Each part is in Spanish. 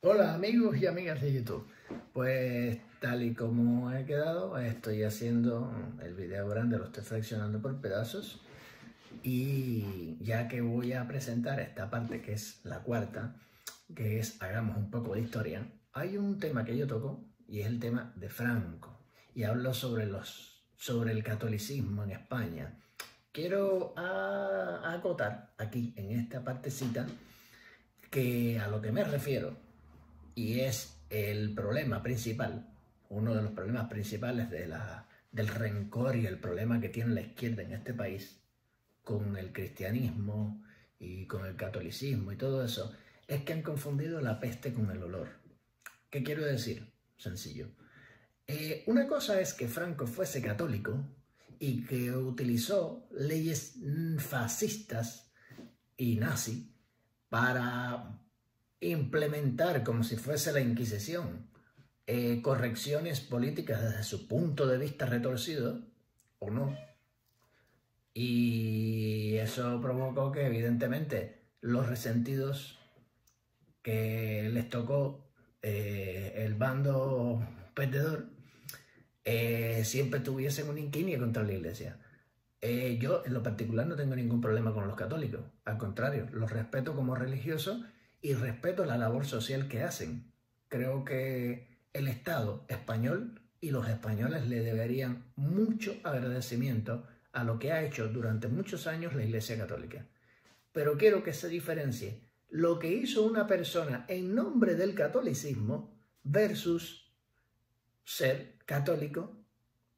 Hola amigos y amigas de YouTube. Pues tal y como he quedado, estoy haciendo el video grande, lo estoy fraccionando por pedazos. Y ya que voy a presentar esta parte que es la cuarta, que es hagamos un poco de historia, hay un tema que yo toco y es el tema de Franco. Y hablo sobre el catolicismo en España. Quiero acotar aquí en esta partecita que a lo que me refiero, y es el problema principal, uno de los problemas principales del rencor y el problema que tiene la izquierda en este país con el cristianismo y con el catolicismo y todo eso, es que han confundido la peste con el olor. ¿Qué quiero decir? Sencillo. Una cosa es que Franco fuese católico y que utilizó leyes fascistas y nazi para implementar, como si fuese la Inquisición, correcciones políticas desde su punto de vista retorcido, o no. Y eso provocó que, evidentemente, los resentidos que les tocó el bando perdedor siempre tuviesen una inquinia contra la Iglesia. Yo, en lo particular, no tengo ningún problema con los católicos. Al contrario, los respeto como religiosos y respeto la labor social que hacen. Creo que el Estado español y los españoles le deberían mucho agradecimiento a lo que ha hecho durante muchos años la Iglesia Católica. Pero quiero que se diferencie lo que hizo una persona en nombre del catolicismo versus ser católico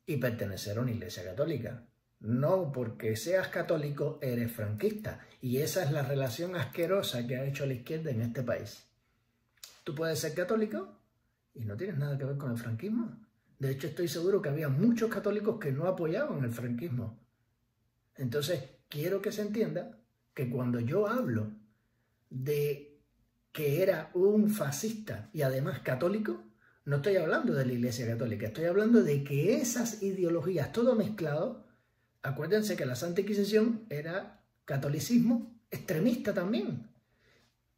y pertenecer a una Iglesia Católica. No porque seas católico eres franquista, y esa es la relación asquerosa que ha hecho la izquierda en este país. Tú puedes ser católico y no tienes nada que ver con el franquismo. De hecho, estoy seguro que había muchos católicos que no apoyaban el franquismo. Entonces, quiero que se entienda que cuando yo hablo de que era un fascista y además católico, no estoy hablando de la Iglesia Católica, estoy hablando de que esas ideologías, todo mezclado. Acuérdense que la Santa Inquisición era catolicismo extremista también.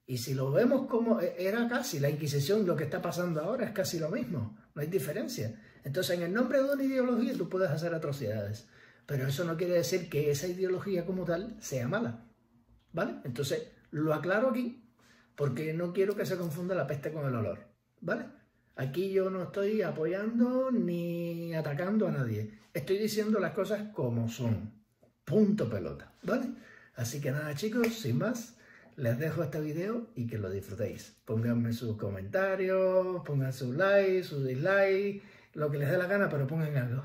Y si lo vemos como era casi la Inquisición, lo que está pasando ahora es casi lo mismo, no hay diferencia. Entonces, en el nombre de una ideología tú puedes hacer atrocidades, pero eso no quiere decir que esa ideología como tal sea mala, ¿vale? Entonces, lo aclaro aquí porque no quiero que se confunda la peste con el olor, ¿vale? Aquí yo no estoy apoyando ni atacando a nadie. Estoy diciendo las cosas como son. Punto pelota, ¿vale? Así que nada, chicos, sin más, les dejo este video y que lo disfrutéis. Pónganme sus comentarios, pongan su like, su dislike, lo que les dé la gana, pero pongan algo.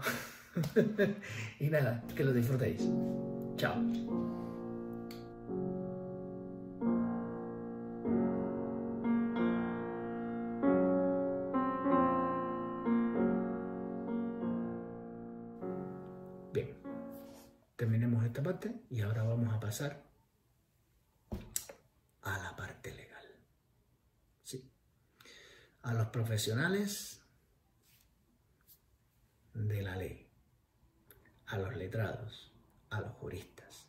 Y nada, que lo disfrutéis. Chao. Bien, terminemos esta parte y ahora vamos a pasar a la parte legal. Sí, a los profesionales de la ley, a los letrados, a los juristas.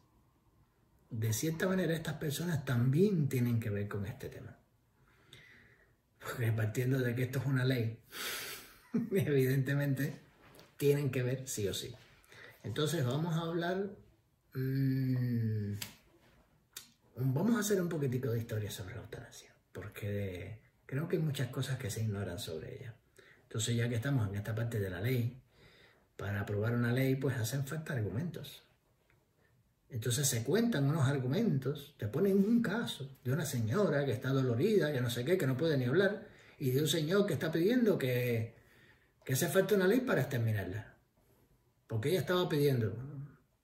De cierta manera, estas personas también tienen que ver con este tema. Porque partiendo de que esto es una ley, evidentemente tienen que ver sí o sí. Entonces vamos a hablar, vamos a hacer un poquitico de historia sobre la eutanasia, porque creo que hay muchas cosas que se ignoran sobre ella. Entonces, ya que estamos en esta parte de la ley, para aprobar una ley pues hacen falta argumentos. Entonces se cuentan unos argumentos, te ponen un caso de una señora que está dolorida, que no sé qué, que no puede ni hablar, y de un señor que está pidiendo que hace falta una ley para exterminarla. Porque ella estaba pidiendo,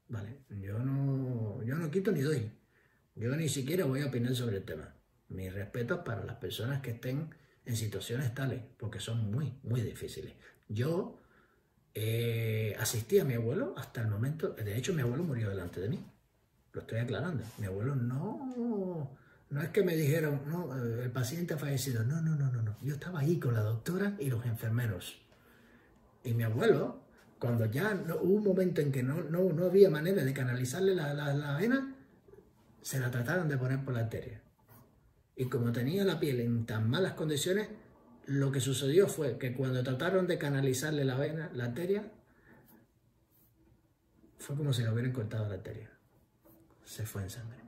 vale, yo no quito ni doy, yo ni siquiera voy a opinar sobre el tema. Mis respetos para las personas que estén en situaciones tales, porque son muy, muy difíciles. Yo asistí a mi abuelo hasta el momento, de hecho mi abuelo murió delante de mí, lo estoy aclarando. Mi abuelo no es que me dijeron, no, el paciente ha fallecido, no, yo estaba ahí con la doctora y los enfermeros. Y mi abuelo, cuando ya hubo un momento en que no había manera de canalizarle la vena, se la trataron de poner por la arteria. Y como tenía la piel en tan malas condiciones, lo que sucedió fue que cuando trataron de canalizarle la vena, la arteria, fue como si le hubieran cortado la arteria. Se fue en sangre.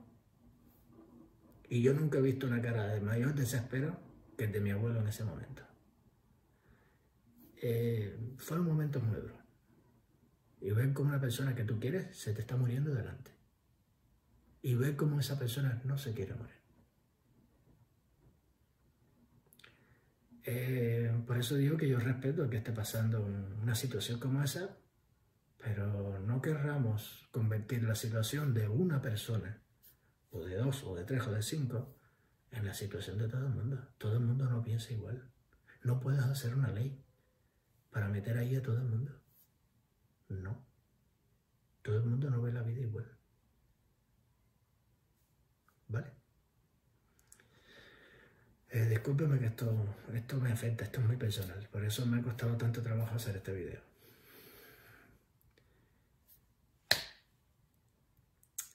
Y yo nunca he visto una cara de mayor desespero que el de mi abuelo en ese momento. Fueron momentos muy duros. Y ver cómo una persona que tú quieres se te está muriendo delante. Y ver cómo esa persona no se quiere morir. Por eso digo que yo respeto que esté pasando una situación como esa, pero no querramos convertir la situación de una persona, o de dos, o de tres, o de cinco, en la situación de todo el mundo. Todo el mundo no piensa igual. No puedes hacer una ley para meter ahí a todo el mundo. No. Todo el mundo no ve la vida igual. ¿Vale? Discúlpeme que esto me afecta, esto es muy personal. Por eso me ha costado tanto trabajo hacer este video.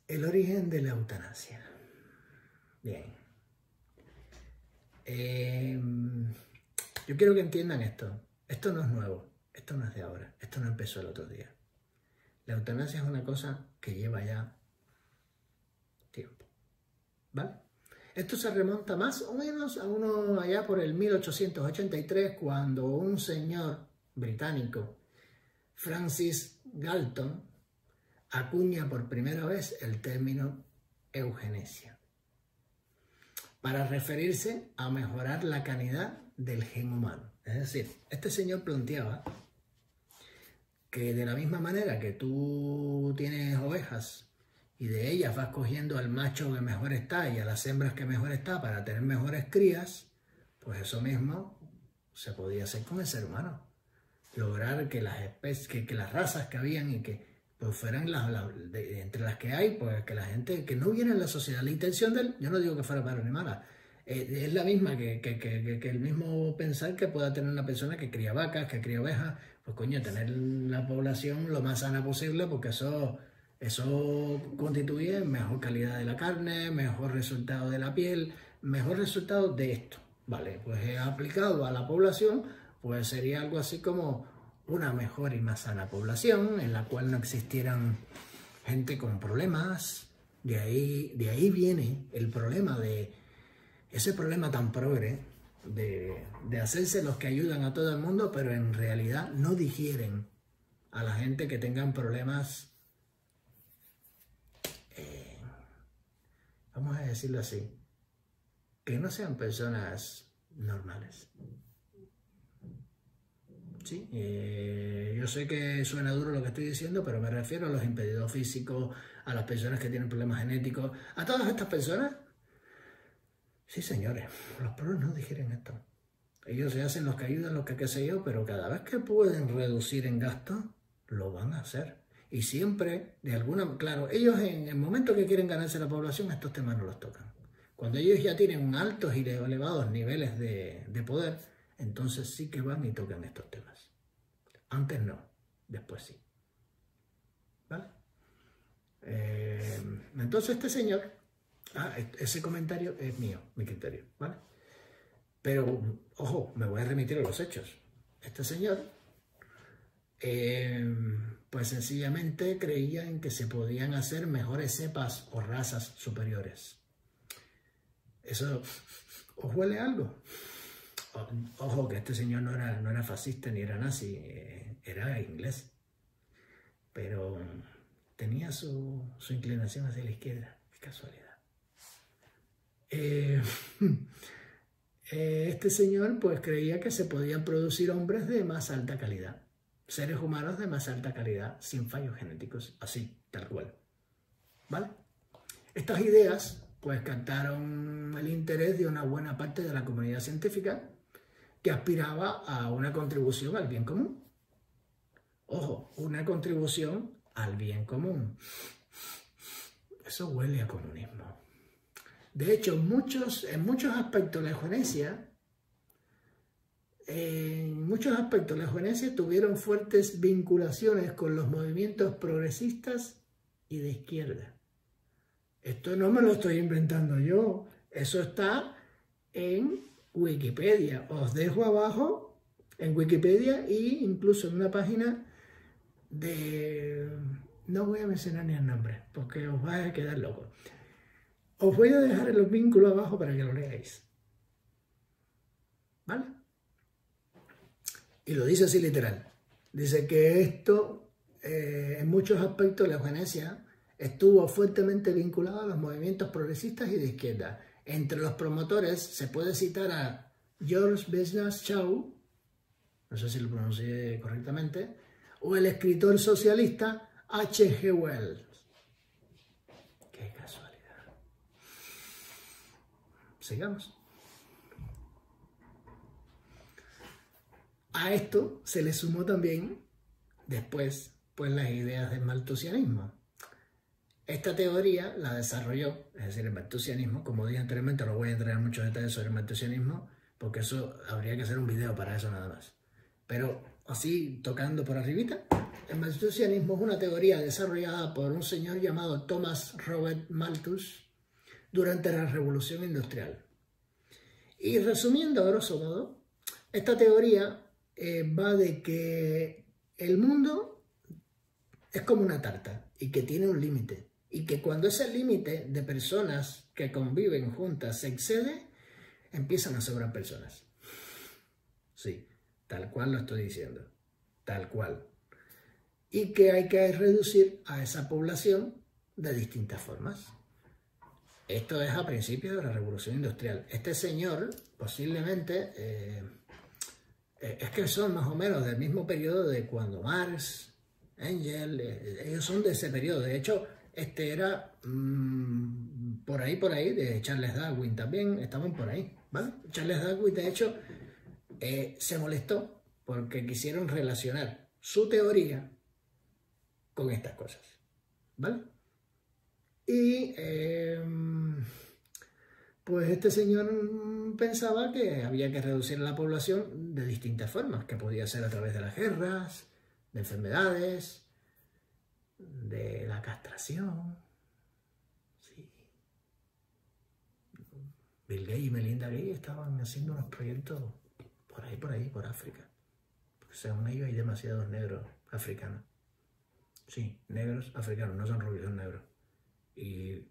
El origen de la eutanasia. Bien. Yo quiero que entiendan esto. Esto no es nuevo. Esto no es de ahora. Esto no empezó el otro día. La eutanasia es una cosa que lleva ya tiempo. ¿Vale? Esto se remonta más o menos a uno allá por el 1883, cuando un señor británico, Francis Galton, acuña por primera vez el término eugenesia para referirse a mejorar la calidad del gen humano. Es decir, este señor planteaba que de la misma manera que tú tienes ovejas y de ellas vas cogiendo al macho que mejor está y a las hembras que mejor está para tener mejores crías, pues eso mismo se podía hacer con el ser humano. Lograr que las especies, que las razas que habían y que pues fueran entre las que hay, pues que la gente, que no viene en la sociedad. La intención de él, yo no digo que fuera para ni mala, es la misma que el mismo pensar que pueda tener una persona que cría vacas, que cría ovejas, pues coño, tener la población lo más sana posible, porque eso constituye mejor calidad de la carne, mejor resultado de la piel, mejor resultado de esto. Vale, pues aplicado a la población, pues sería algo así como una mejor y más sana población, en la cual no existieran gente con problemas. De ahí viene el problema ese problema tan progre de hacerse los que ayudan a todo el mundo, pero en realidad no digieren a la gente que tengan problemas, vamos a decirlo así, que no sean personas normales. ¿Sí? Yo sé que suena duro lo que estoy diciendo, pero me refiero a los impedidos físicos, a las personas que tienen problemas genéticos, a todas estas personas. Sí, señores, los pros no digieren esto. Ellos se hacen los que ayudan, los que qué sé yo, pero cada vez que pueden reducir en gastos, lo van a hacer. Y siempre, de alguna... Claro, ellos en el momento que quieren ganarse la población, estos temas no los tocan. Cuando ellos ya tienen altos y elevados niveles de poder, entonces sí que van y tocan estos temas. Antes no, después sí. ¿Vale? Entonces este señor, ese comentario es mío, mi criterio, ¿vale? Pero, ojo, me voy a remitir a los hechos. Este señor, pues sencillamente creía en que se podían hacer mejores cepas o razas superiores. ¿Eso os huele algo? Ojo, que este señor no era fascista ni era nazi, era inglés. Pero tenía su inclinación hacia la izquierda. Qué casualidad. Este señor pues creía que se podían producir hombres de más alta calidad. Seres humanos de más alta calidad, sin fallos genéticos, así, tal cual. ¿Vale? Estas ideas pues captaron el interés de una buena parte de la comunidad científica, que aspiraba a una contribución al bien común. Ojo, una contribución al bien común. Eso huele a comunismo. De hecho, en muchos aspectos la eugenesia, tuvieron fuertes vinculaciones con los movimientos progresistas y de izquierda. Esto no me lo estoy inventando yo, eso está en Wikipedia. Os dejo abajo en Wikipedia e incluso en una página de... No voy a mencionar ni el nombre porque os vais a quedar locos. Os voy a dejar los vínculos abajo para que lo leáis. ¿Vale? Y lo dice así literal. Dice que esto, en muchos aspectos, la eugenesia estuvo fuertemente vinculada a los movimientos progresistas y de izquierda. Entre los promotores se puede citar a George Bernard Shaw, no sé si lo pronuncié correctamente, o el escritor socialista H.G. Wells. Qué casualidad. Sigamos. A esto se le sumó también después pues las ideas del malthusianismo. Esta teoría la desarrolló, es decir, el malthusianismo, como dije anteriormente, no voy a entrar en muchos detalles sobre el malthusianismo, porque eso habría que hacer un video para eso nada más. Pero así, tocando por arribita, el malthusianismo es una teoría desarrollada por un señor llamado Thomas Robert Malthus durante la Revolución Industrial. Y resumiendo a grosso modo, esta teoría va de que el mundo es como una tarta y que tiene un límite. Y que cuando ese límite de personas que conviven juntas se excede, empiezan a sobrar personas. Sí, tal cual lo estoy diciendo. Tal cual. Y que hay que reducir a esa población de distintas formas. Esto es a principios de la Revolución Industrial. Este señor, posiblemente, es que son más o menos del mismo periodo de cuando Marx, Engels, ellos son de ese periodo. De hecho, este era por ahí, de Charles Darwin también, estaban por ahí, ¿vale? Charles Darwin, de hecho, se molestó porque quisieron relacionar su teoría con estas cosas, ¿vale? Y pues este señor pensaba que había que reducir la población de distintas formas, que podía ser a través de las guerras, de enfermedades, de la castración. Sí. Bill Gates y Melinda Gates estaban haciendo unos proyectos por ahí, por África. Porque según ellos hay demasiados negros africanos. Sí, negros africanos, no son rubios, son negros. Y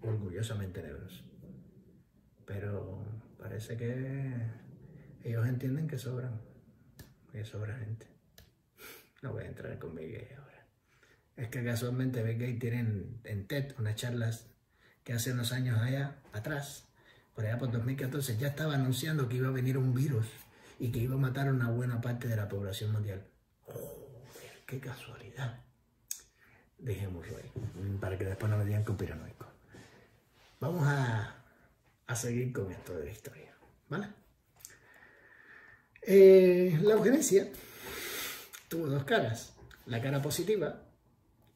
orgullosamente negros. Pero parece que ellos entienden que sobra gente. No voy a entrar con Bill Gates ahora. Es que casualmente Bill Gates tiene en TED unas charlas que hace unos años allá atrás, por allá por 2014, ya estaba anunciando que iba a venir un virus y que iba a matar a una buena parte de la población mundial. ¡Joder, qué casualidad! Dejémoslo ahí, para que después no me digan conspiranoico. Vamos a seguir con esto de la historia, ¿vale? La eugenesia tuvo dos caras, la cara positiva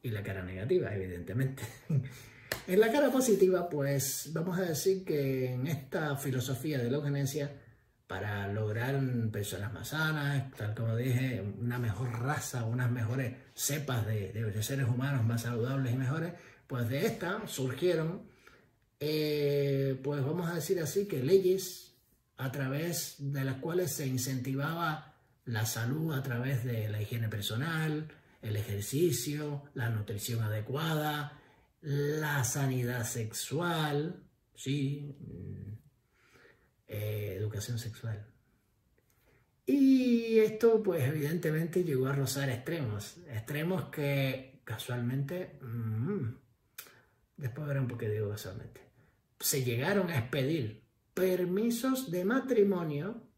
y la cara negativa, evidentemente. En la cara positiva, pues vamos a decir que en esta filosofía de la eugenesia, para lograr personas más sanas, tal como dije, una mejor raza, unas mejores cepas de seres humanos más saludables y mejores, pues de esta surgieron, pues vamos a decir así, que leyes a través de las cuales se incentivaba la salud a través de la higiene personal, el ejercicio, la nutrición adecuada, la sanidad sexual, sí, educación sexual. Y esto pues evidentemente llegó a rozar extremos que casualmente, después verán por qué digo casualmente, se llegaron a expedir permisos de matrimonio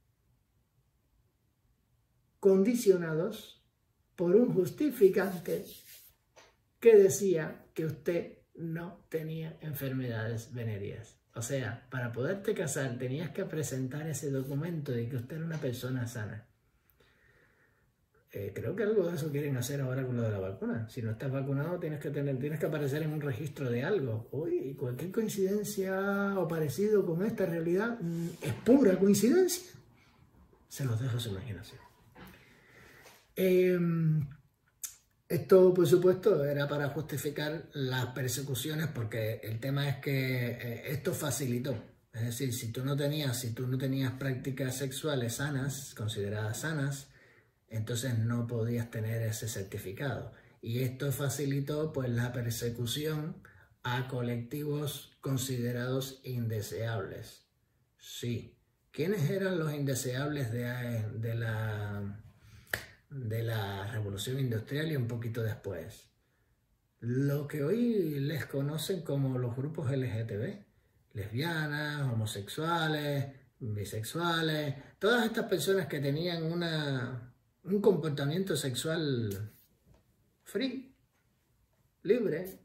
condicionados por un justificante que decía que usted no tenía enfermedades venéreas. O sea, para poderte casar tenías que presentar ese documento de que usted era una persona sana. Creo que algo de eso quieren hacer ahora con lo de la vacuna. Si no estás vacunado tienes que aparecer en un registro de algo. Uy, cualquier coincidencia o parecido con esta realidad es pura coincidencia. Se los dejo a su imaginación. Esto, por supuesto, era para justificar las persecuciones, porque el tema es que esto facilitó Es decir, si tú no tenías prácticas sexuales sanas, consideradas sanas, entonces no podías tener ese certificado. Y esto facilitó pues la persecución a colectivos considerados indeseables. Sí. ¿Quiénes eran los indeseables de la Revolución Industrial y un poquito después? Lo que hoy les conocen como los grupos LGTB, lesbianas, homosexuales, bisexuales, todas estas personas que tenían un comportamiento sexual free, libre,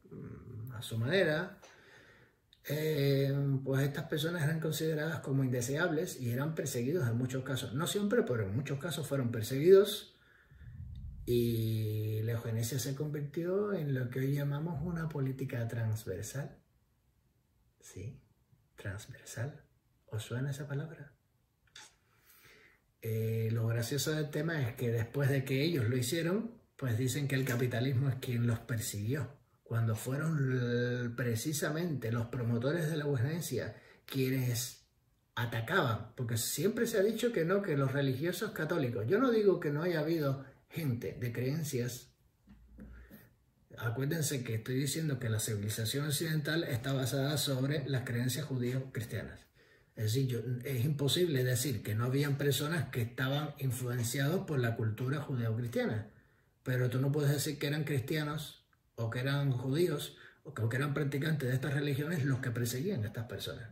a su manera, pues estas personas eran consideradas como indeseables y eran perseguidos en muchos casos. No siempre, pero en muchos casos fueron perseguidos. Y la eugenesia se convirtió en lo que hoy llamamos una política transversal. ¿Sí? Transversal. ¿Os suena esa palabra? Lo gracioso del tema es que después de que ellos lo hicieron, pues dicen que el capitalismo es quien los persiguió. Cuando fueron precisamente los promotores de la eugenesia quienes atacaban, porque siempre se ha dicho que no, que los religiosos católicos, yo no digo que no haya habido gente de creencias, acuérdense que estoy diciendo que la civilización occidental está basada sobre las creencias judío-cristianas. Es decir, es imposible decir que no habían personas que estaban influenciados por la cultura judeo-cristiana, pero tú no puedes decir que eran cristianos o que eran judíos o que eran practicantes de estas religiones los que perseguían a estas personas.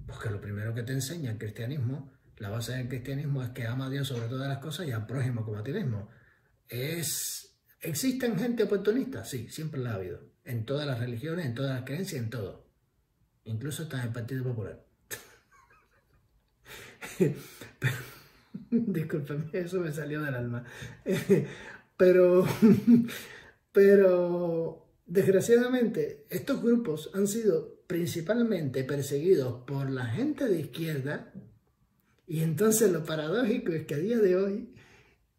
Porque lo primero que te enseña el cristianismo, la base del cristianismo es que ama a Dios sobre todas las cosas y al prójimo como a ti mismo. ¿Existen gente oportunista? Sí, siempre la ha habido. En todas las religiones, en todas las creencias, en todo. Incluso está en el Partido Popular. Discúlpeme, eso me salió del alma. Pero desgraciadamente estos grupos han sido principalmente perseguidos por la gente de izquierda, y entonces lo paradójico es que a día de hoy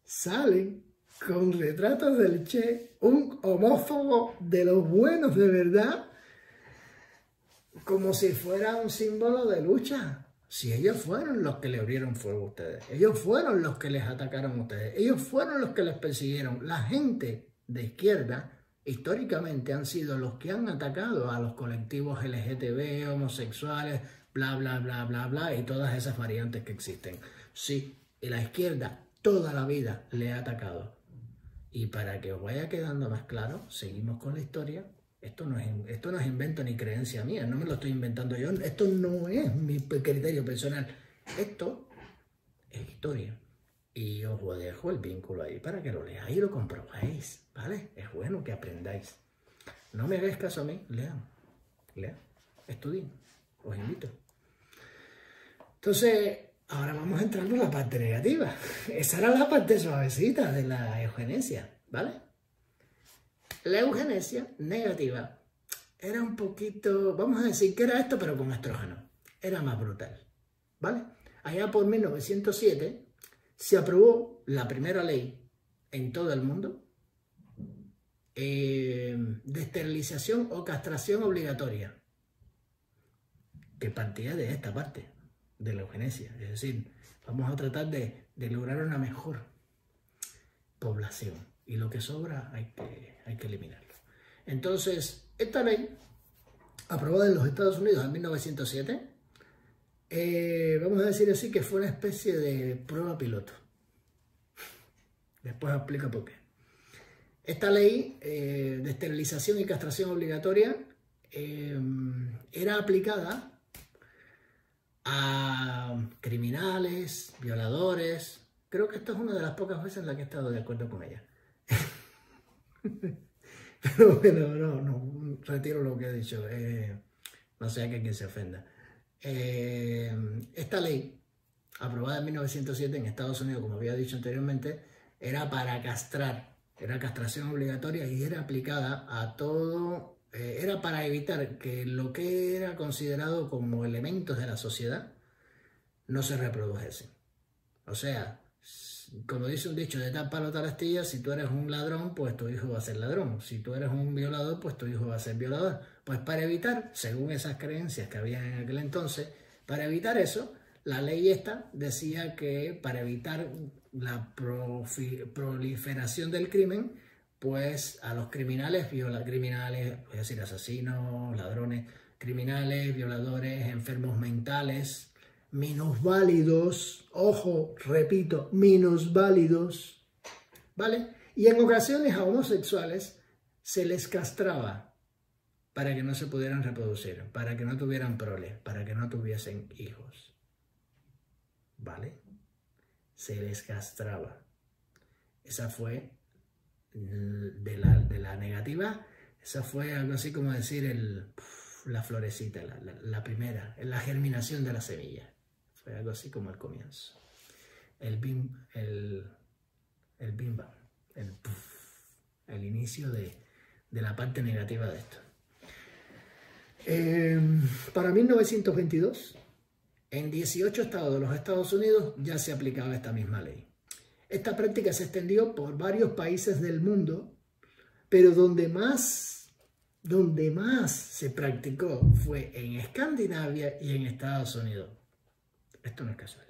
salen con retratos del Che, un homófobo de los buenos de verdad, como si fuera un símbolo de lucha. Si ellos fueron los que le abrieron fuego a ustedes, ellos fueron los que les atacaron a ustedes, ellos fueron los que les persiguieron. La gente de izquierda históricamente han sido los que han atacado a los colectivos LGTB, homosexuales, bla, bla, bla, bla, bla, y todas esas variantes que existen. Sí, y la izquierda toda la vida le ha atacado. Y para que os vaya quedando más claro, seguimos con la historia. Esto no es invento ni creencia mía, no me lo estoy inventando yo, esto no es mi criterio personal, esto es historia. Y os dejo el vínculo ahí para que lo leáis y lo comprobáis, ¿vale? Es bueno que aprendáis. No me hagáis caso a mí, lean, estudien, os invito. Entonces, ahora vamos entrando en la parte negativa. Esa era la parte suavecita de la eugenesia, ¿vale? La eugenesia negativa era un poquito, vamos a decir que era esto, pero con estrógeno. Era más brutal, ¿vale? Allá por 1907 se aprobó la primera ley en todo el mundo de esterilización o castración obligatoria, que partía de esta parte de la eugenesia. Es decir, vamos a tratar de lograr una mejor población y lo que sobra hay que eliminarlo. Entonces, esta ley, aprobada en los Estados Unidos en 1907, vamos a decir así que fue una especie de prueba piloto. Después explico por qué. Esta ley de esterilización y castración obligatoria era aplicada a criminales, violadores. Creo que esta es una de las pocas veces en las que he estado de acuerdo con ella. Pero bueno, no, retiro lo que he dicho. No sea que quien se ofenda. Esta ley, aprobada en 1907 en Estados Unidos, como había dicho anteriormente, era para castrar, era castración obligatoria y era aplicada a todo, era para evitar que lo que era considerado como elementos de la sociedad no se reprodujesen. O sea, como dice un dicho, de tal palo tal astilla, si tú eres un ladrón, pues tu hijo va a ser ladrón. Si tú eres un violador, pues tu hijo va a ser violador. Pues para evitar, según esas creencias que había en aquel entonces, Para evitar eso, la ley esta decía que para evitar la proliferación del crimen, pues a los criminales, es decir, asesinos, ladrones, criminales, violadores, enfermos mentales, minusválidos, ojo, repito, minusválidos, ¿vale? Y en ocasiones a homosexuales se les castraba para que no se pudieran reproducir, para que no tuvieran prole, para que no tuviesen hijos, ¿vale? Se les castraba. Esa fue de la negativa, esa fue algo así como decir la florecita, la primera, la germinación de la semilla. Fue algo así como el comienzo. El bim bam, el inicio de la parte negativa de esto. Para 1922, en 18 estados de los Estados Unidos ya se aplicaba esta misma ley. Esta práctica se extendió por varios países del mundo, pero donde más se practicó fue en Escandinavia y en Estados Unidos. Esto no es casual.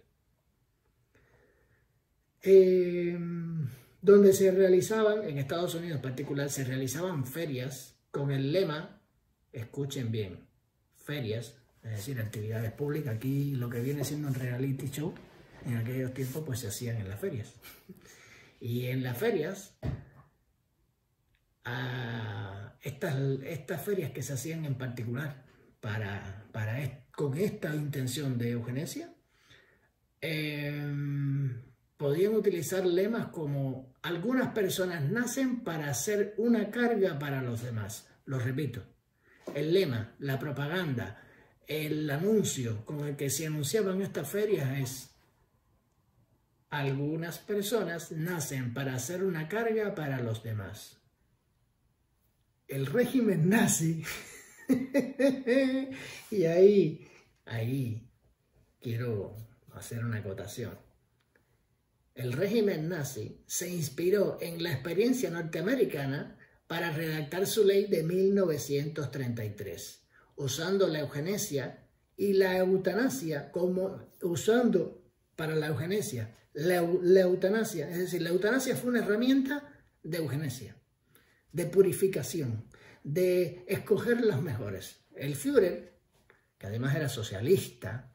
Donde se realizaban, en Estados Unidos en particular, se realizaban ferias con el lema, escuchen bien, ferias, es decir, actividades públicas. Aquí lo que viene siendo un reality show, en aquellos tiempos pues se hacían en las ferias. Y en las ferias, estas ferias que se hacían en particular con esta intención de eugenesia, podían utilizar lemas como: algunas personas nacen para ser una carga para los demás. Lo repito, el lema, la propaganda, el anuncio con el que se anunciaban estas ferias es: algunas personas nacen para ser una carga para los demás. El régimen nazi, y ahí quiero hacer una acotación. El régimen nazi se inspiró en la experiencia norteamericana para redactar su ley de 1933, usando la eugenesia y la eutanasia usando para la eugenesia la eutanasia. Es decir, la eutanasia fue una herramienta de eugenesia, de purificación, de escoger las mejores. El Führer, que además era socialista,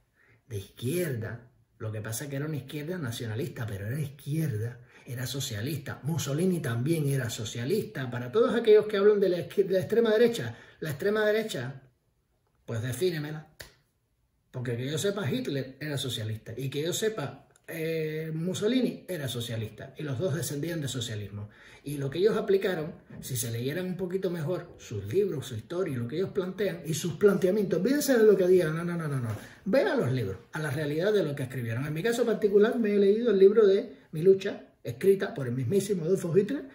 de izquierda, lo que pasa es que era una izquierda nacionalista, pero era izquierda, era socialista. Mussolini también era socialista. Para todos aquellos que hablan de la extrema derecha, pues defínemela. Porque que yo sepa, Hitler era socialista, y que yo sepa, Mussolini era socialista, y los dos descendían de socialismo. Y lo que ellos aplicaron, si se leyeran un poquito mejor sus libros, su historia, lo que ellos plantean y sus planteamientos, olvídense de lo que digan, no. Ven a los libros, a la realidad de lo que escribieron. En mi caso particular, me he leído el libro de Mi lucha, escrita por el mismísimo Adolfo Hitler,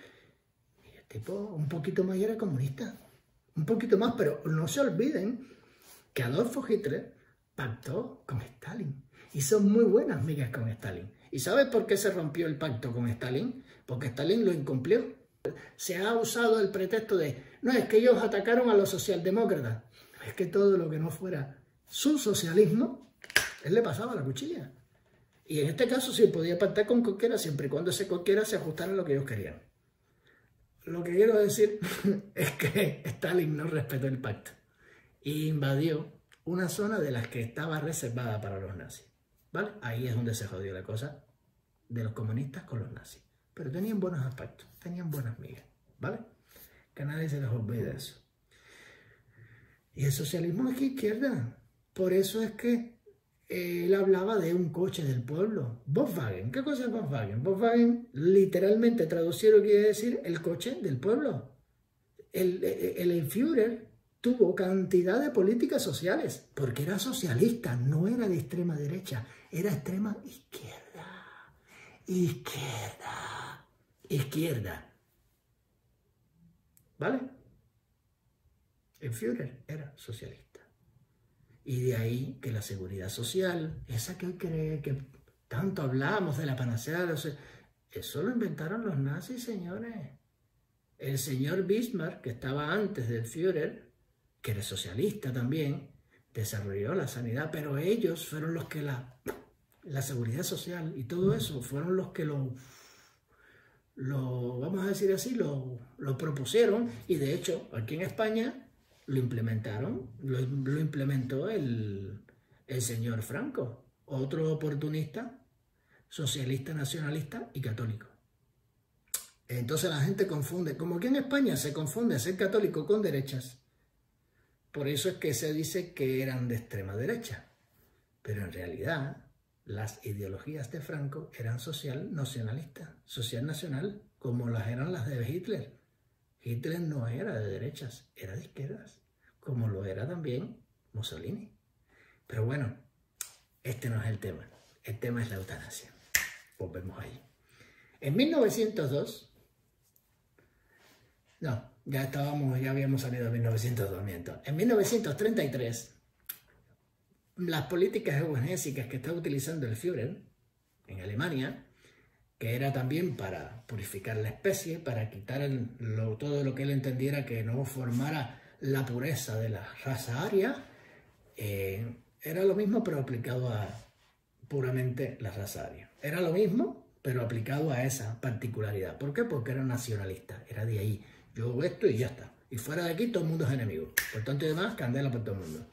y el tipo un poquito más era comunista, un poquito más, pero no se olviden que Adolfo Hitler pactó con Stalin. Hizo muy buenas migas con Stalin. ¿Y sabes por qué se rompió el pacto con Stalin? Porque Stalin lo incumplió. Se ha usado el pretexto de: no, es que ellos atacaron a los socialdemócratas. Es que todo lo que no fuera su socialismo, él le pasaba la cuchilla. Y en este caso sí podía pactar con cualquiera, siempre y cuando ese cualquiera se ajustara a lo que ellos querían. Lo que quiero decir es que Stalin no respetó el pacto e invadió una zona de las que estaba reservada para los nazis, ¿vale? Ahí es donde se jodió la cosa de los comunistas con los nazis. Pero tenían buenos aspectos, tenían buenas migas, ¿vale? Que a nadie se les olvide eso. Y el socialismo es que izquierda. Por eso es que él hablaba de un coche del pueblo. Volkswagen. ¿Qué cosa es Volkswagen? Volkswagen, literalmente traducido, quiere decir el coche del pueblo. El Führer tuvo cantidad de políticas sociales, porque era socialista, no era de extrema derecha, era extrema izquierda. Izquierda. ¿Vale? El Führer era socialista. Y de ahí que la seguridad social, esa que hoy cree que tanto hablamos de la panacea, eso lo inventaron los nazis, señores. El señor Bismarck, que estaba antes del Führer, que era socialista también, desarrolló la sanidad, pero ellos fueron los que la seguridad social y todo eso fueron los que vamos a decir así, lo propusieron, y de hecho aquí en España lo implementaron, lo implementó el señor Franco, otro oportunista, socialista, nacionalista y católico. Entonces la gente confunde, como aquí en España se confunde ser católico con derechas, por eso es que se dice que eran de extrema derecha, pero en realidad las ideologías de Franco eran social nacionalistas, social nacional, como las eran las de Hitler. Hitler no era de derechas, era de izquierdas, como lo era también Mussolini. Pero bueno, este no es el tema es la eutanasia. Volvemos ahí. En 1902, no, ya habíamos salido de 1902, miento. En 1933, las políticas eugenésicas que estaba utilizando el Führer en Alemania, que era también para purificar la especie, para quitar todo lo que él entendiera que no formara la pureza de la raza aria, era lo mismo pero aplicado a puramente la raza aria. Era lo mismo pero aplicado a esa particularidad. ¿Por qué? Porque era nacionalista, era de ahí. Yo hago esto y ya está. Y fuera de aquí todo el mundo es enemigo. Por tanto y demás, candela por todo el mundo.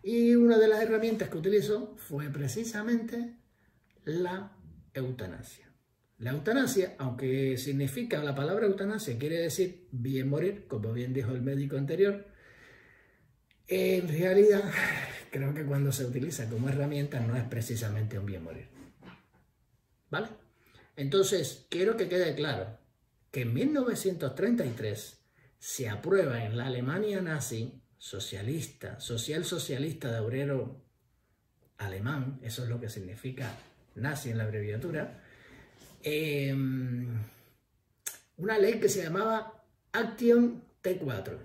Y una de las herramientas que utilizó fue precisamente la eutanasia. La eutanasia, aunque significa, la palabra eutanasia quiere decir bien morir, como bien dijo el médico anterior, en realidad creo que cuando se utiliza como herramienta no es precisamente un bien morir. ¿Vale? Entonces, quiero que quede claro que en 1933 se aprueba en la Alemania nazi, socialista, socialista de obrero alemán, eso es lo que significa nazi en la abreviatura, una ley que se llamaba Action T4.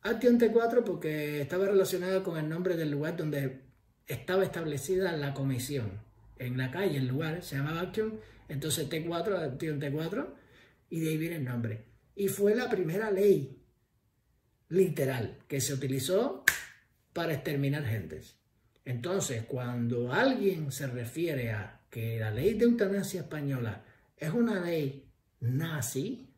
Action T4 porque estaba relacionada con el nombre del lugar donde estaba establecida la comisión. En la calle, el lugar se llamaba Action, entonces T4, Action T4, y de ahí viene el nombre. Y fue la primera ley literal que se utilizó para exterminar gentes. Entonces, cuando alguien se refiere a que la ley de eutanasia española es una ley nazi,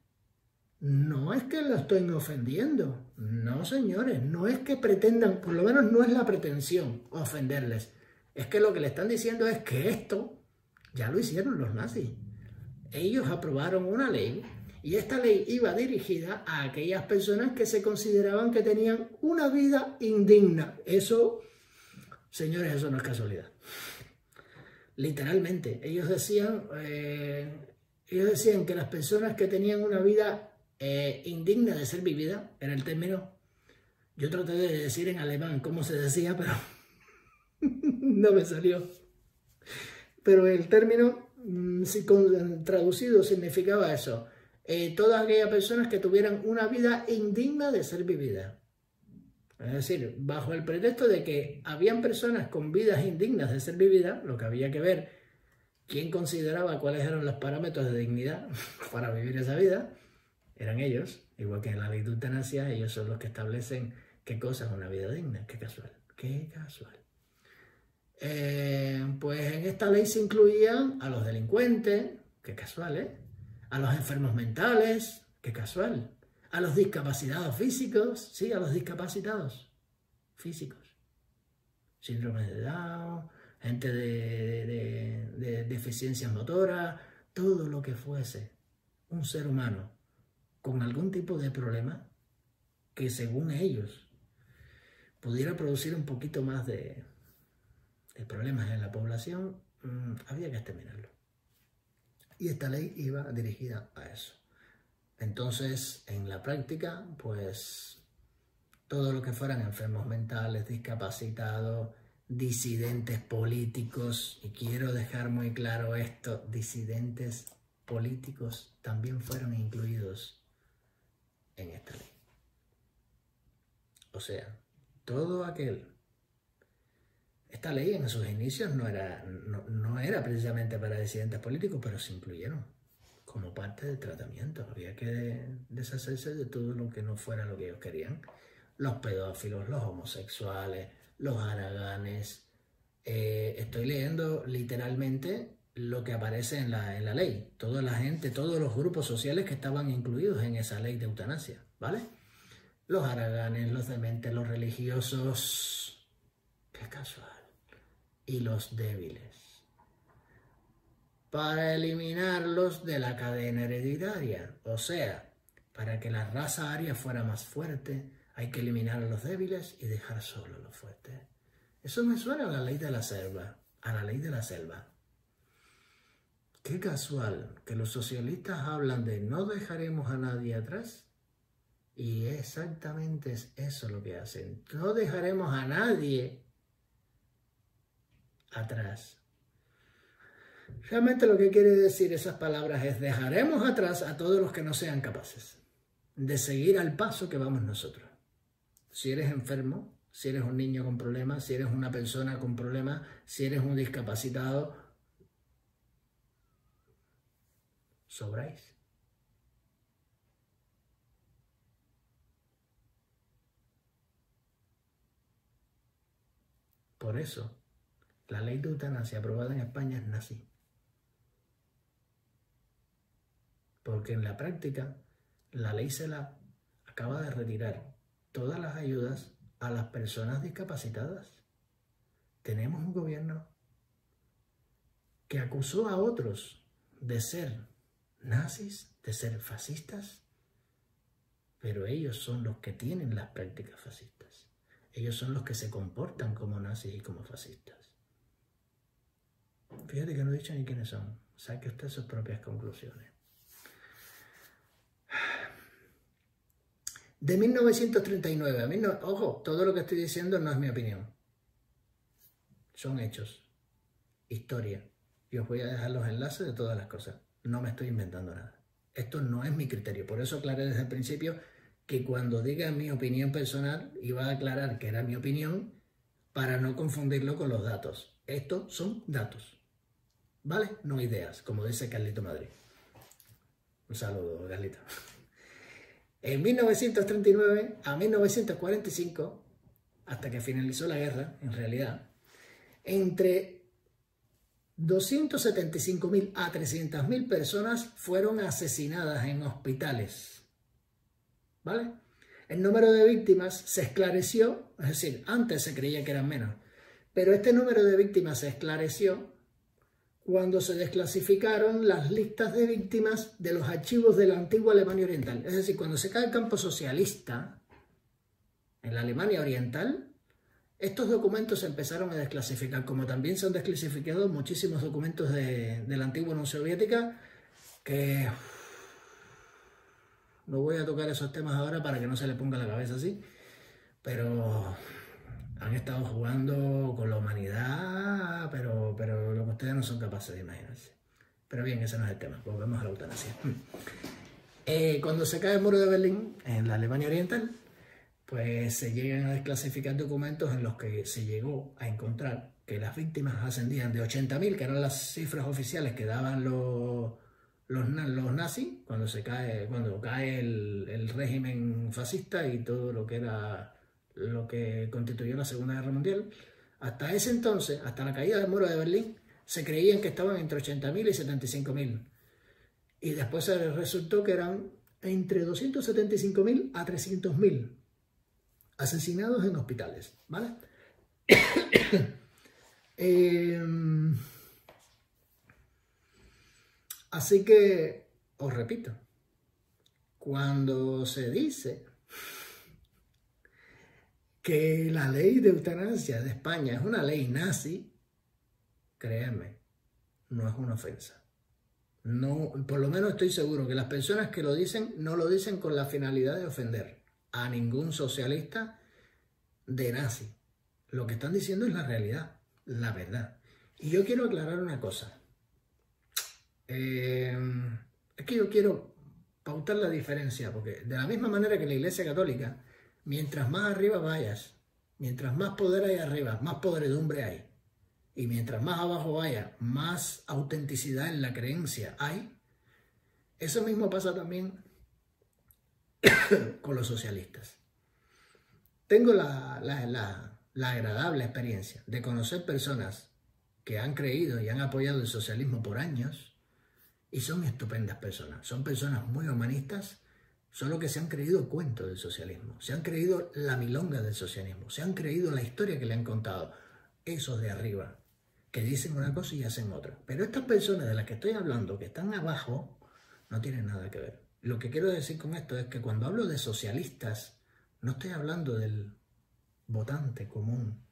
no es que lo estoy ofendiendo. No, señores, no es que pretendan, por lo menos no es la pretensión ofenderles. Es que lo que le están diciendo es que esto ya lo hicieron los nazis. Ellos aprobaron una ley y esta ley iba dirigida a aquellas personas que se consideraban que tenían una vida indigna. Eso, señores, eso no es casualidad. Literalmente, ellos decían que las personas que tenían una vida indigna de ser vivida, era el término, yo traté de decir en alemán cómo se decía, pero no me salió. Pero el término traducido significaba eso, todas aquellas personas que tuvieran una vida indigna de ser vivida. Es decir, bajo el pretexto de que habían personas con vidas indignas de ser vividas, lo que había que ver quién consideraba cuáles eran los parámetros de dignidad para vivir esa vida, eran ellos, igual que en la ley de eutanasia, ellos son los que establecen qué cosa es una vida digna. Qué casual, qué casual. Pues en esta ley se incluían a los delincuentes, qué casual, a los enfermos mentales, qué casual, a los discapacitados físicos, sí, a los discapacitados físicos, síndrome de Down, gente de deficiencias motoras, todo lo que fuese un ser humano con algún tipo de problema que según ellos pudiera producir un poquito más de problemas en la población, había que exterminarlo. Y esta ley iba dirigida a eso. Entonces, en la práctica, pues, todo lo que fueran enfermos mentales, discapacitados, disidentes políticos, y quiero dejar muy claro esto, disidentes políticos también fueron incluidos en esta ley. O sea, todo aquel... Esta ley en sus inicios no era precisamente para disidentes políticos, pero se incluyeron como parte del tratamiento. Había que deshacerse de todo lo que no fuera lo que ellos querían. Los pedófilos, los homosexuales, los haraganes. Estoy leyendo literalmente lo que aparece en la ley. Toda la gente, todos los grupos sociales que estaban incluidos en esa ley de eutanasia, ¿vale? Los haraganes, los dementes, los religiosos. Qué casual. Y los débiles. Para eliminarlos de la cadena hereditaria. O sea, para que la raza aria fuera más fuerte, hay que eliminar a los débiles y dejar solo a los fuertes. Eso me suena a la ley de la selva. A la ley de la selva. Qué casual que los socialistas hablan de no dejaremos a nadie atrás. Y exactamente es eso lo que hacen. No dejaremos a nadie atrás. Realmente lo que quiere decir esas palabras es dejaremos atrás a todos los que no sean capaces de seguir al paso que vamos nosotros. Si eres enfermo, si eres un niño con problemas, si eres una persona con problemas, si eres un discapacitado, sobráis. Por eso, la ley de eutanasia aprobada en España es nazi. Porque en la práctica, la ley CELA acaba de retirar todas las ayudas a las personas discapacitadas. Tenemos un gobierno que acusó a otros de ser nazis, de ser fascistas, pero ellos son los que tienen las prácticas fascistas. Ellos son los que se comportan como nazis y como fascistas. Fíjate que no he dicho ni quiénes son. Saque usted sus propias conclusiones. De 1939 a ojo, todo lo que estoy diciendo no es mi opinión. Son hechos, historia. Y os voy a dejar los enlaces de todas las cosas. No me estoy inventando nada. Esto no es mi criterio. Por eso aclaré desde el principio que cuando diga mi opinión personal, iba a aclarar que era mi opinión para no confundirlo con los datos. Estos son datos, ¿vale? No ideas, como dice Carlito Madrid. Un saludo, Carlito. En 1939 a 1945, hasta que finalizó la guerra, en realidad, entre 275.000 a 300.000 personas fueron asesinadas en hospitales, ¿vale? El número de víctimas se esclareció, es decir, antes se creía que eran menos, pero este número de víctimas se esclareció cuando se desclasificaron las listas de víctimas de los archivos de la antigua Alemania Oriental. Es decir, cuando se cae el campo socialista en la Alemania Oriental, estos documentos se empezaron a desclasificar, como también se han desclasificado muchísimos documentos de la antigua Unión Soviética, que no voy a tocar esos temas ahora para que no se le ponga la cabeza así, pero han estado jugando con la humanidad, pero lo que ustedes no son capaces de imaginarse. Pero bien, ese no es el tema, volvemos a la eutanasia. Cuando se cae el muro de Berlín, en la Alemania Oriental, pues se llegan a desclasificar documentos en los que se llegó a encontrar que las víctimas ascendían de 80.000, que eran las cifras oficiales que daban los nazis, cuando cae el régimen fascista y todo lo que era lo que constituyó la Segunda Guerra Mundial. Hasta ese entonces, hasta la caída del muro de Berlín, se creían que estaban entre 80.000 y 75.000. Y después se resultó que eran entre 275.000 a 300.000 asesinados en hospitales, ¿vale? Así que, os repito, cuando se dice que la ley de eutanasia de España es una ley nazi, créanme, no es una ofensa. No, por lo menos estoy seguro que las personas que lo dicen no lo dicen con la finalidad de ofender a ningún socialista de nazi. Lo que están diciendo es la realidad, la verdad. Y yo quiero aclarar una cosa. Es que yo quiero pautar la diferencia, porque de la misma manera que la Iglesia Católica, mientras más arriba vayas, mientras más poder hay arriba, más podredumbre hay. Y mientras más abajo vaya, más autenticidad en la creencia hay. Eso mismo pasa también con los socialistas. Tengo la agradable experiencia de conocer personas que han creído y han apoyado el socialismo por años y son estupendas personas. Son personas muy humanistas, solo que se han creído el cuento del socialismo, se han creído la milonga del socialismo, se han creído la historia que le han contado esos de arriba, que dicen una cosa y hacen otra. Pero estas personas de las que estoy hablando, que están abajo, no tienen nada que ver. Lo que quiero decir con esto es que cuando hablo de socialistas, no estoy hablando del votante común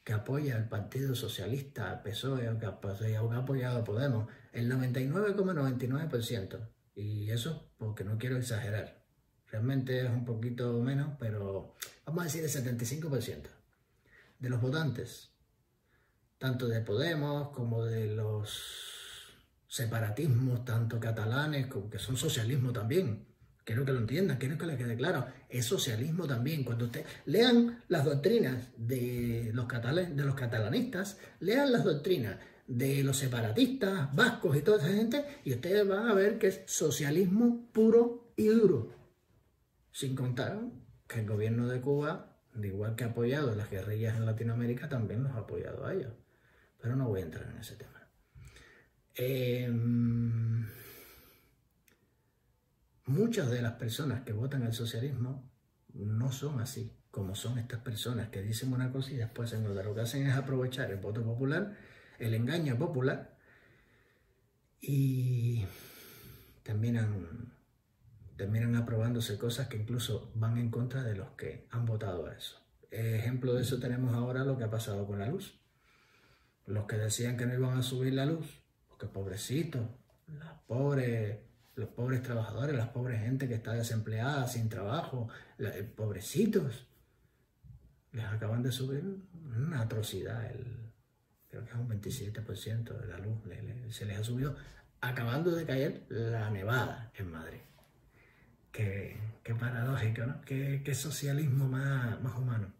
que apoya al Partido Socialista, al PSOE, o que ha apoyado a Podemos, el 99,99%. Y eso porque no quiero exagerar. Realmente es un poquito menos, pero vamos a decir el 75% de los votantes, tanto de Podemos como de los separatismos, tanto catalanes como que son socialismo también. Quiero que lo entiendan, quiero que les quede claro. Es socialismo también. Cuando ustedes lean las doctrinas de los catalanistas, lean las doctrinas de los separatistas, vascos y toda esa gente, y ustedes van a ver que es socialismo puro y duro. Sin contar que el gobierno de Cuba, de igual que ha apoyado las guerrillas en Latinoamérica, también los ha apoyado a ellos. Pero no voy a entrar en ese tema. Muchas de las personas que votan al socialismo no son así, como son estas personas que dicen una cosa y después hacen otra. Lo que hacen es aprovechar el voto popular, el engaño popular, y terminan aprobándose cosas que incluso van en contra de los que han votado a eso. Ejemplo de eso tenemos ahora lo que ha pasado con la luz. Los que decían que no iban a subir la luz, porque pobrecitos, los pobres trabajadores, las pobres gente que está desempleada, sin trabajo, pobrecitos, les acaban de subir una atrocidad, creo que es un 27% de la luz, se les ha subido, acabando de caer la nevada en Madrid. Qué paradójico, ¿no? Qué socialismo más humano.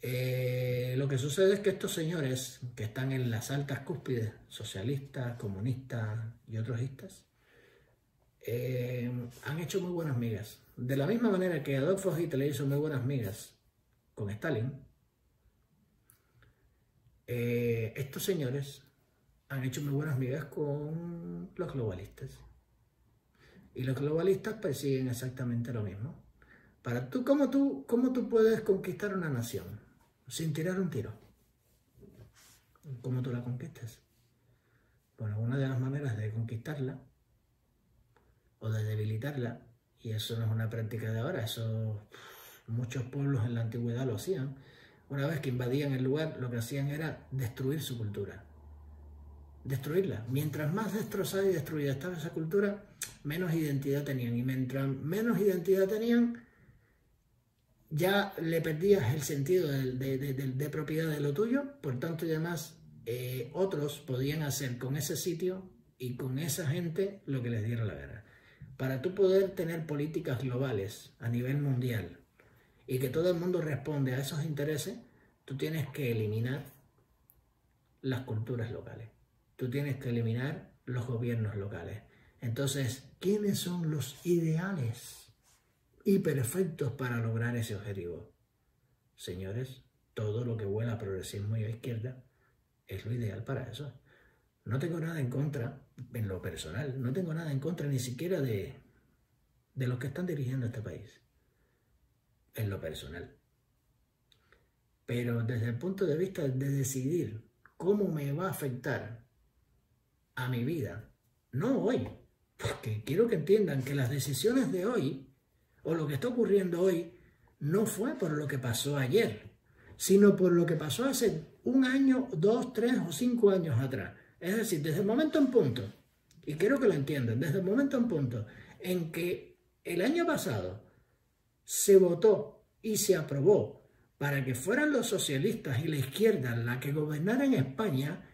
Lo que sucede es que estos señores que están en las altas cúspides, socialistas, comunistas y otros istas, han hecho muy buenas migas. De la misma manera que Adolfo Hitler hizo muy buenas migas con Stalin, estos señores han hecho muy buenas migas con los globalistas. Y los globalistas persiguen exactamente lo mismo. ¿Cómo tú puedes conquistar una nación sin tirar un tiro? ¿Cómo tú la conquistas? Bueno, una de las maneras de conquistarla o de debilitarla, y eso no es una práctica de ahora, eso muchos pueblos en la antigüedad lo hacían. Una vez que invadían el lugar, lo que hacían era destruir su cultura. Destruirla. Mientras más destrozada y destruida estaba esa cultura, menos identidad tenían. Y mientras menos identidad tenían, ya le perdías el sentido de propiedad de lo tuyo. Por tanto, y además, otros podían hacer con ese sitio y con esa gente lo que les diera la gana. Para tú poder tener políticas globales a nivel mundial y que todo el mundo responda a esos intereses, tú tienes que eliminar las culturas locales. Tú tienes que eliminar los gobiernos locales. Entonces, ¿quiénes son los ideales y perfectos para lograr ese objetivo? Señores, todo lo que huela a progresismo y a izquierda es lo ideal para eso. No tengo nada en contra, en lo personal, no tengo nada en contra ni siquiera de los que están dirigiendo este país, en lo personal. Pero desde el punto de vista de decidir cómo me va a afectar a mi vida, no hoy, porque quiero que entiendan que las decisiones de hoy, o lo que está ocurriendo hoy, no fue por lo que pasó ayer, sino por lo que pasó hace 1 año, 2, 3 o 5 años atrás. Es decir, desde el momento en punto, y quiero que lo entiendan, desde el momento en punto en que el año pasado se votó y se aprobó para que fueran los socialistas y la izquierda la que gobernara en España,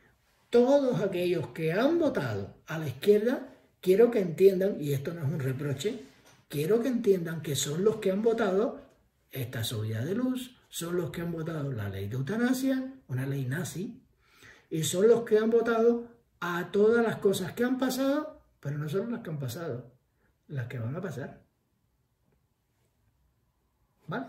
todos aquellos que han votado a la izquierda, quiero que entiendan, y esto no es un reproche, quiero que entiendan que son los que han votado esta subida de luz, son los que han votado la ley de eutanasia, una ley nazi, y son los que han votado a todas las cosas que han pasado pero no solo las que han pasado, las que van a pasar. ¿Vale?